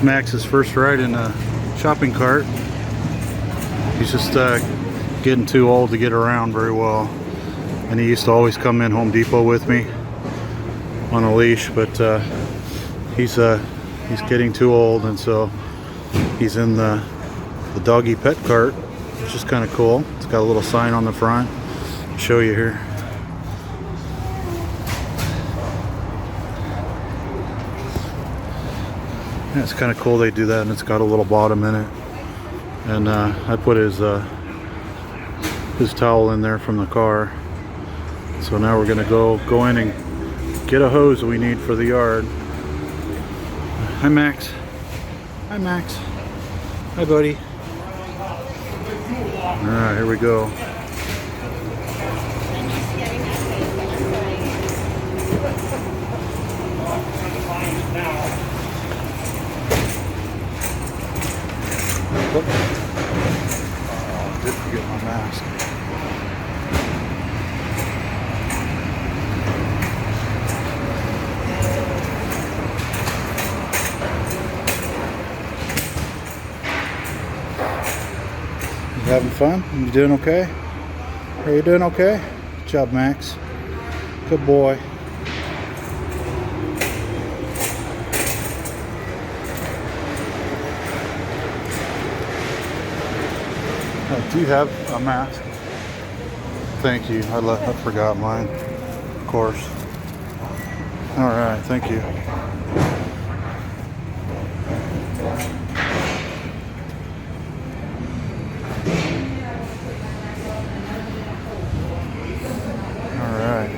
Max's first ride in a shopping cart. He's just getting too old to get around very well. And he used to always come in Home Depot with me on a leash, but he's getting too old, and so he's in the doggy pet cart, which is kind of cool. It's got a little sign on the front. I'll show you here. Yeah, it's kind of cool they do that, and it's got a little bottom in it. And I put his towel in there from the car. So now we're gonna go in and get a hose we need for the yard. Hi Max. Hi Max. Hi buddy. Alright, here we go. Oh, I did forget my mask. You having fun? You doing okay? Are you doing okay? Good job, Max. Good boy. Do you have a mask? Thank you. I forgot mine. Of course. All right. Thank you. All right.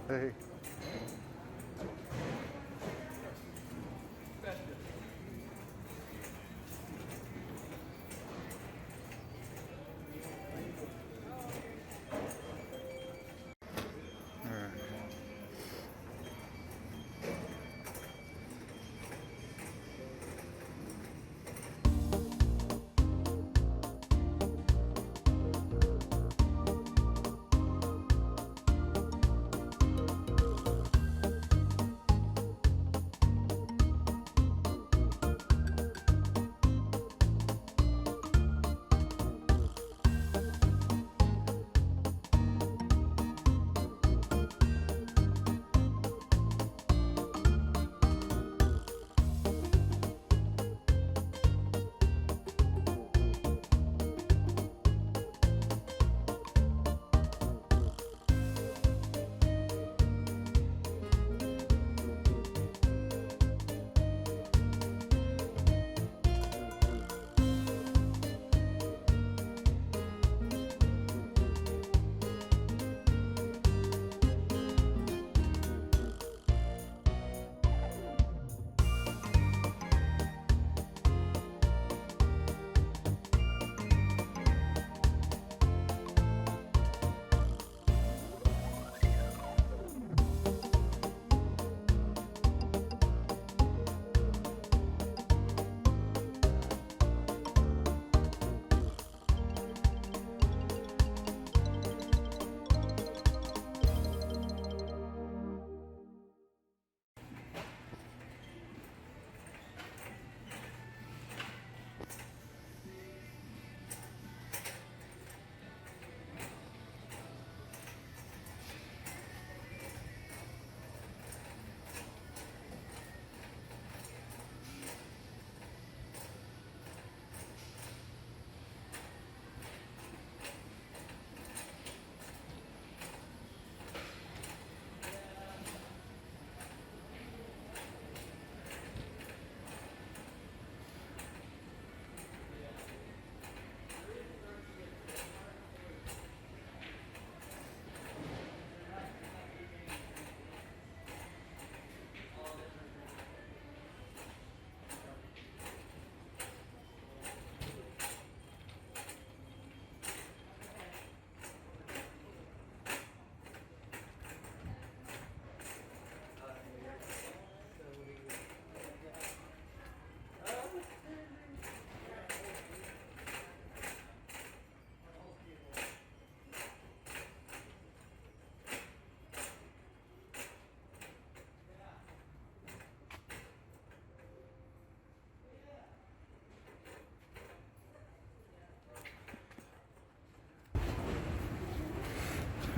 Hey.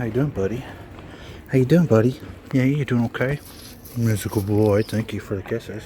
How you doing, buddy? How you doing, buddy? Yeah, you doing okay? Musical boy, thank you for the kisses.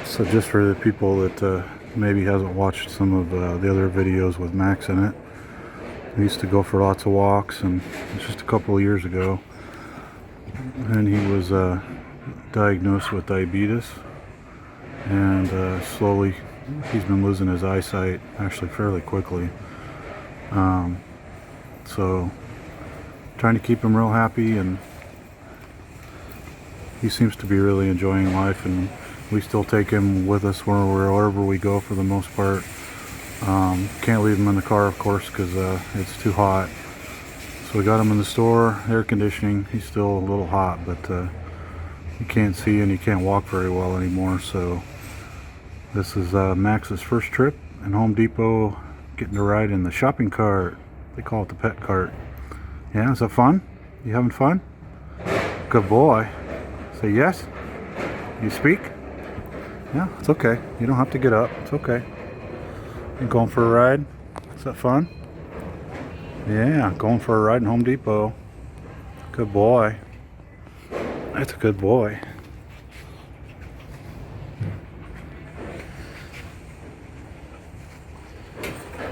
So just for the people that maybe hasn't watched some of the other videos with Max in it, we used to go for lots of walks, and it's just a couple of years ago, and he was diagnosed with diabetes, and slowly he's been losing his eyesight, actually fairly quickly. So trying to keep him real happy, and he seems to be really enjoying life, and we still take him with us wherever we go for the most part. Can't leave him in the car, of course, because it's too hot. So we got him in the store, air conditioning. He's still a little hot, but he can't see and he can't walk very well anymore. So this is Max's first trip in Home Depot, getting to ride in the shopping cart. They call it the pet cart. Yeah, is that fun? You having fun? Good boy. Say yes. You speak? Yeah, it's okay. You don't have to get up. It's okay. You going for a ride? Is that fun? Yeah, going for a ride in Home Depot. Good boy. That's a good boy.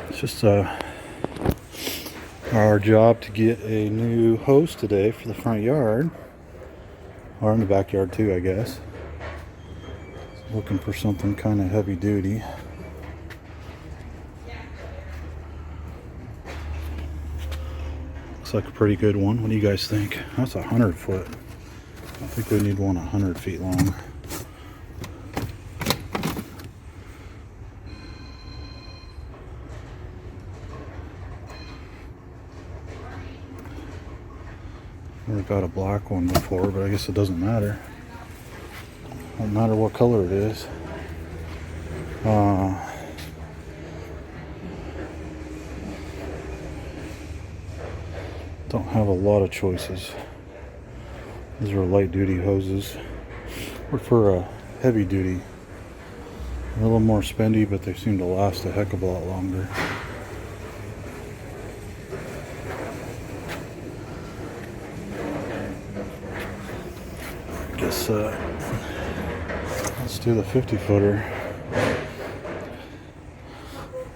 It's just our job to get a new hose today for the front yard. Or in the backyard too, I guess. Looking for something kind of heavy duty. Looks like a pretty good one. What do you guys think? That's 100 foot. I think we need one 100 feet long. Never got a black one before, but I guess it doesn't matter. Don't matter what color it is. Don't have a lot of choices. These are light duty hoses. Or for a heavy duty. They're a little more spendy, but they seem to last a heck of a lot longer. I guess let's do the 50 footer.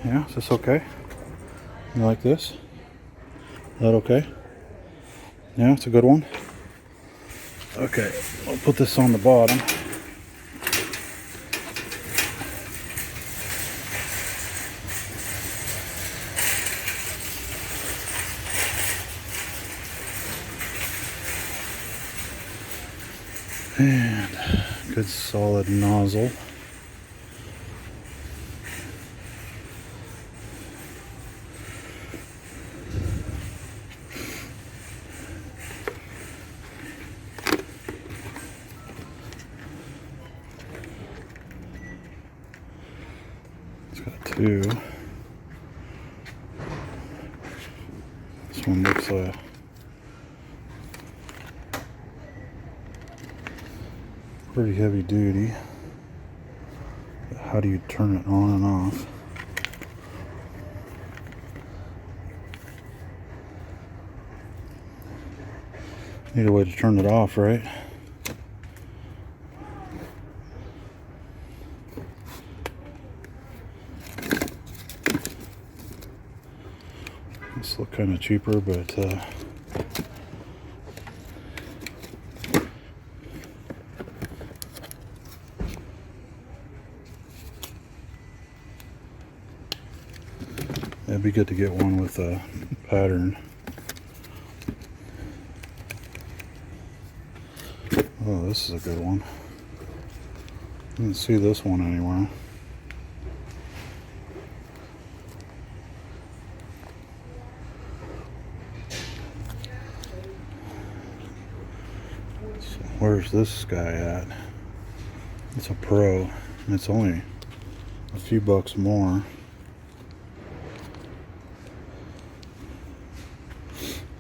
Yeah, is this okay? You like this? Is that okay? Yeah, it's a good one. Okay, I'll put this on the bottom. And good solid nozzle. It's got two. This one looks pretty heavy duty. But how do you turn it on and off? Need a way to turn it off, right? This look kind of cheaper, but it'd be good to get one with a pattern. Oh, this is a good one. I didn't see this one anywhere. So where's this guy at? It's a Pro, and it's only a few bucks more.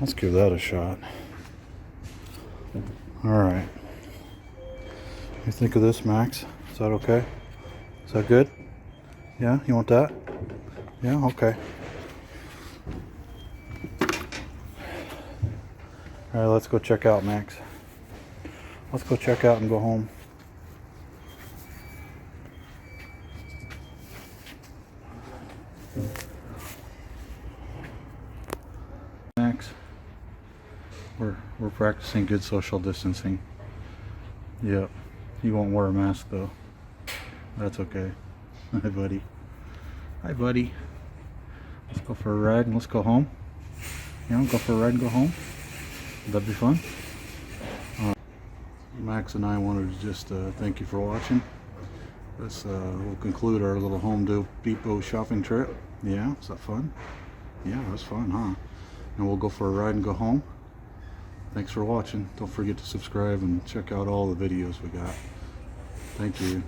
Let's give that a shot. Alright. You think of this, Max? Is that okay? Is that good? Yeah? You want that? Yeah? Okay. Alright, let's go check out, Max. Let's go check out and go home. Max, we're practicing good social distancing. Yep. You won't wear a mask though. That's okay. Hi, buddy. Hi, buddy. Let's go for a ride and let's go home. You know, go for a ride and go home. Would that be fun? Max and I wanted to just thank you for watching. This will conclude our little Home Depot shopping trip. Yeah, is that fun? Yeah, it was fun, huh? And we'll go for a ride and go home. Thanks for watching. Don't forget to subscribe and check out all the videos we got. Thank you.